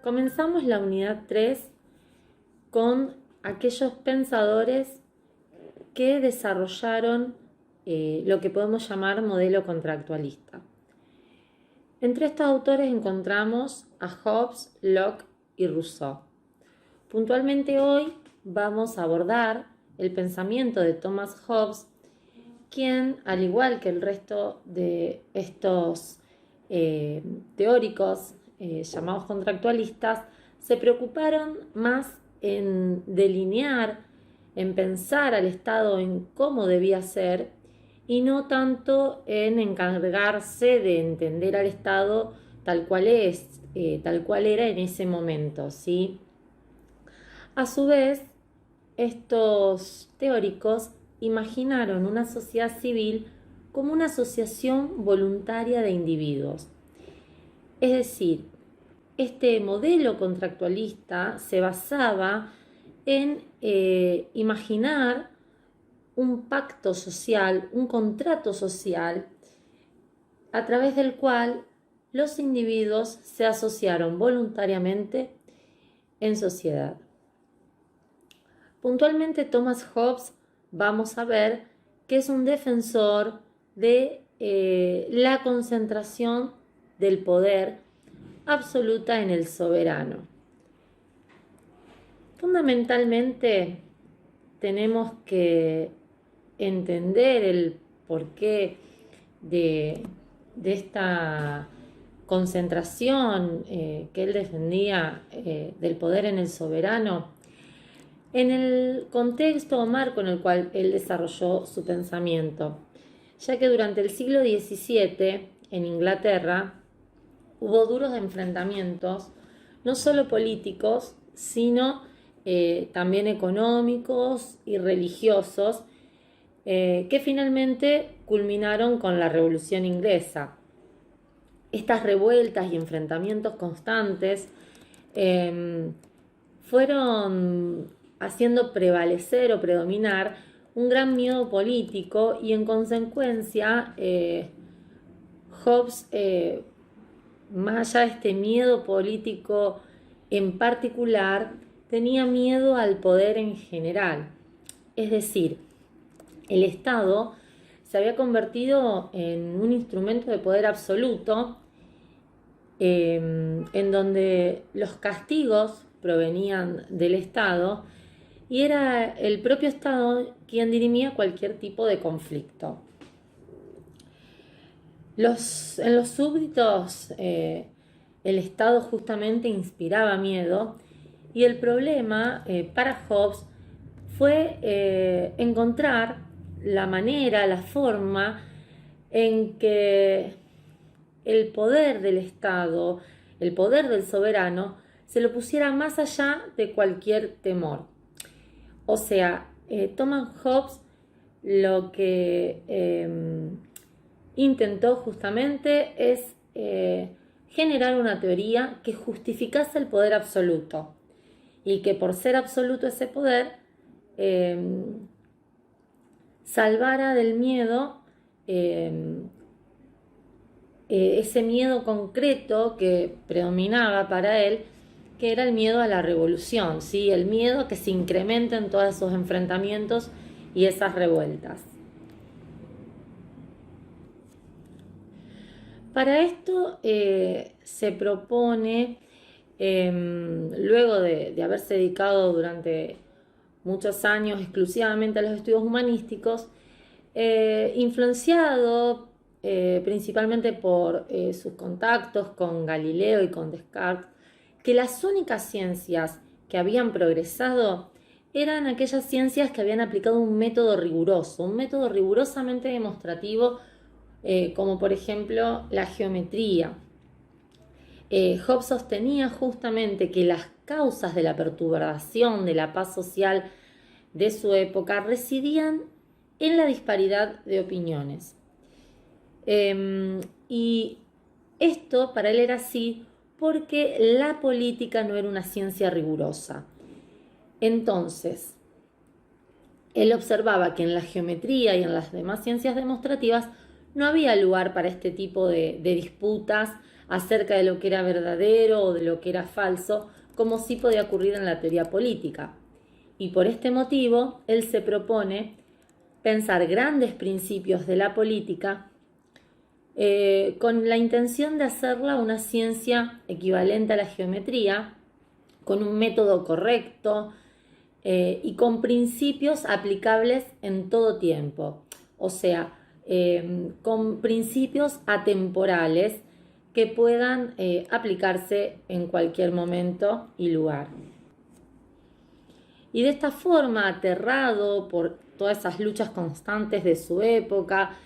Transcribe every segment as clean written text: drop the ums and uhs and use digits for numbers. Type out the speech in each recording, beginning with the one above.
Comenzamos la unidad 3 con aquellos pensadores que desarrollaron lo que podemos llamar modelo contractualista. Entre estos autores encontramos a Hobbes, Locke y Rousseau. Puntualmente hoy vamos a abordar el pensamiento de Thomas Hobbes, quien, al igual que el resto de estos teóricos llamados contractualistas, se preocuparon más en delinear, en pensar al Estado en cómo debía ser y no tanto en encargarse de entender al Estado tal cual es, tal cual era en ese momento, ¿sí? A su vez, estos teóricos imaginaron una sociedad civil como una asociación voluntaria de individuos. Es decir, este modelo contractualista se basaba en imaginar un pacto social, un contrato social, a través del cual los individuos se asociaron voluntariamente en sociedad. Puntualmente, Thomas Hobbes vamos a ver que es un defensor de la concentración del poder absoluta en el soberano. Fundamentalmente tenemos que entender el porqué de esta concentración que él defendía del poder en el soberano en el contexto o marco en el cual él desarrolló su pensamiento, ya que durante el siglo XVII en Inglaterra hubo duros enfrentamientos, no solo políticos, sino también económicos y religiosos, que finalmente culminaron con la Revolución Inglesa. Estas revueltas y enfrentamientos constantes fueron haciendo prevalecer o predominar un gran miedo político y en consecuencia Hobbes, más allá de este miedo político en particular, tenía miedo al poder en general. Es decir, el Estado se había convertido en un instrumento de poder absoluto, en donde los castigos provenían del Estado y era el propio Estado quien dirimía cualquier tipo de conflicto. En los súbditos el Estado justamente inspiraba miedo y el problema para Hobbes fue encontrar la manera, la forma en que el poder del Estado, el poder del soberano, se lo pusiera más allá de cualquier temor. O sea, Thomas Hobbes lo que intentó justamente es generar una teoría que justificase el poder absoluto y que por ser absoluto ese poder salvara del miedo, ese miedo concreto que predominaba para él, que era el miedo a la revolución, ¿sí? El miedo a que se incrementen todos esos enfrentamientos y esas revueltas. Para esto se propone, luego de haberse dedicado durante muchos años exclusivamente a los estudios humanísticos, influenciado principalmente por sus contactos con Galileo y con Descartes, que las únicas ciencias que habían progresado eran aquellas ciencias que habían aplicado un método riguroso, un método rigurosamente demostrativo, como por ejemplo la geometría. Hobbes sostenía justamente que las causas de la perturbación de la paz social de su época residían en la disparidad de opiniones. Y esto para él era así porque la política no era una ciencia rigurosa. Entonces, él observaba que en la geometría y en las demás ciencias demostrativas no había lugar para este tipo de disputas acerca de lo que era verdadero o de lo que era falso, como sí podía ocurrir en la teoría política. Y por este motivo, él se propone pensar grandes principios de la política con la intención de hacerla una ciencia equivalente a la geometría, con un método correcto y con principios aplicables en todo tiempo. O sea, con principios atemporales que puedan aplicarse en cualquier momento y lugar. Y de esta forma, aterrado por todas esas luchas constantes de su época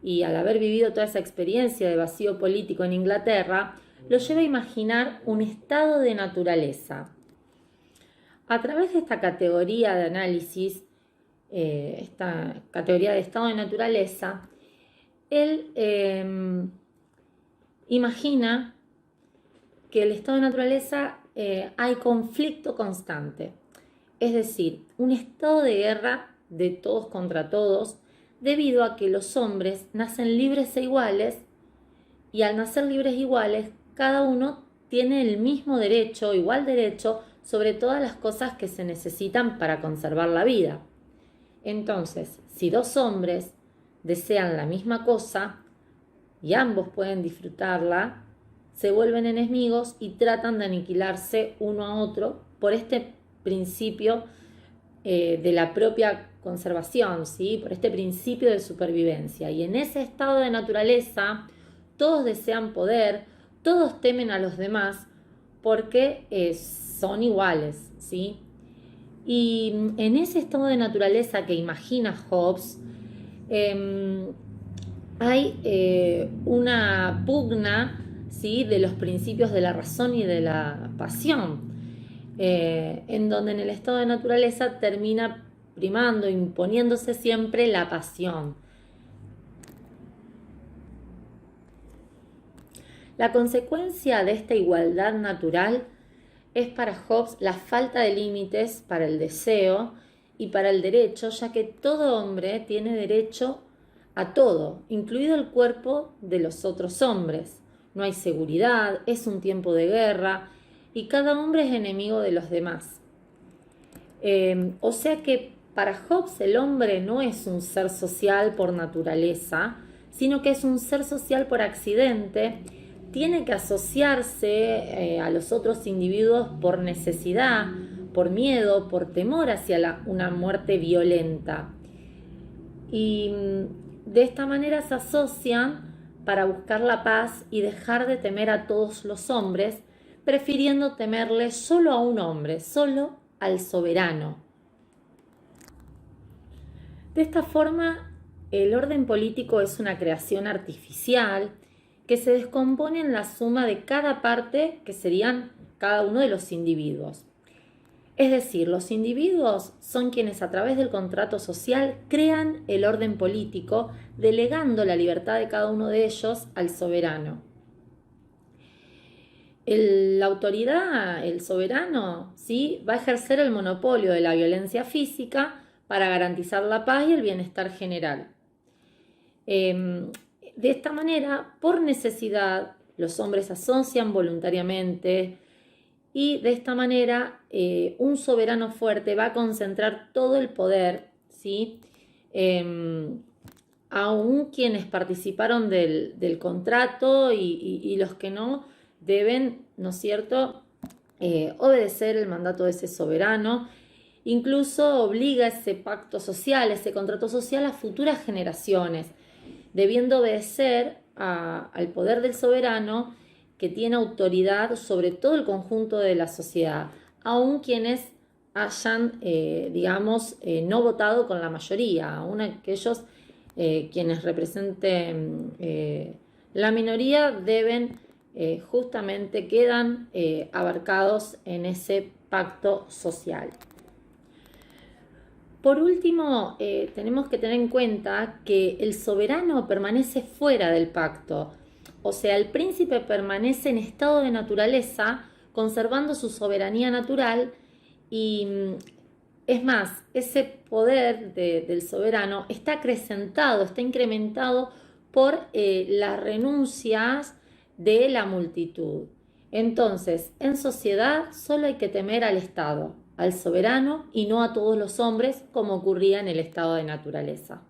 y al haber vivido toda esa experiencia de vacío político en Inglaterra, lo lleva a imaginar un estado de naturaleza. A través de esta categoría de análisis, esta categoría de estado de naturaleza, él imagina que el estado de naturaleza hay conflicto constante. Es decir, un estado de guerra de todos contra todos, debido a que los hombres nacen libres e iguales, y al nacer libres e iguales, cada uno tiene el mismo derecho, igual derecho, sobre todas las cosas que se necesitan para conservar la vida. Entonces, si dos hombres desean la misma cosa y ambos pueden disfrutarla, se vuelven enemigos y tratan de aniquilarse uno a otro por este principio de la propia conservación, ¿sí? Por este principio de supervivencia. Y en ese estado de naturaleza, todos desean poder, todos temen a los demás porque son iguales, ¿sí? Y en ese estado de naturaleza que imagina Hobbes, hay una pugna, ¿sí?, de los principios de la razón y de la pasión, en donde en el estado de naturaleza termina primando, imponiéndose siempre la pasión. La consecuencia de esta igualdad natural es para Hobbes la falta de límites para el deseo y para el derecho, ya que todo hombre tiene derecho a todo, incluido el cuerpo de los otros hombres. No hay seguridad, es un tiempo de guerra y cada hombre es enemigo de los demás. O sea que para Hobbes el hombre no es un ser social por naturaleza, sino que es un ser social por accidente. Tiene que asociarse a los otros individuos por necesidad, por miedo, por temor hacia una muerte violenta. Y de esta manera se asocian para buscar la paz y dejar de temer a todos los hombres, prefiriendo temerle solo a un hombre, solo al soberano. De esta forma, el orden político es una creación artificial que se descompone en la suma de cada parte, que serían cada uno de los individuos. Es decir, los individuos son quienes a través del contrato social crean el orden político, delegando la libertad de cada uno de ellos al soberano. La autoridad, el soberano, ¿sí?, va a ejercer el monopolio de la violencia física para garantizar la paz y el bienestar general. De esta manera, por necesidad, los hombres se asocian voluntariamente y de esta manera un soberano fuerte va a concentrar todo el poder, ¿sí? Aún quienes participaron del contrato y los que no deben, ¿no es cierto?, obedecer el mandato de ese soberano. Incluso obliga ese pacto social, ese contrato social a futuras generaciones, debiendo obedecer al poder del soberano que tiene autoridad sobre todo el conjunto de la sociedad, aun quienes hayan, no votado con la mayoría, aun aquellos quienes representen la minoría justamente quedan abarcados en ese pacto social. Por último, tenemos que tener en cuenta que el soberano permanece fuera del pacto, o sea, el príncipe permanece en estado de naturaleza, conservando su soberanía natural y es más, ese poder del soberano está acrecentado, está incrementado por las renuncias de la multitud. Entonces, en sociedad solo hay que temer al Estado, al soberano y no a todos los hombres como ocurría en el estado de naturaleza.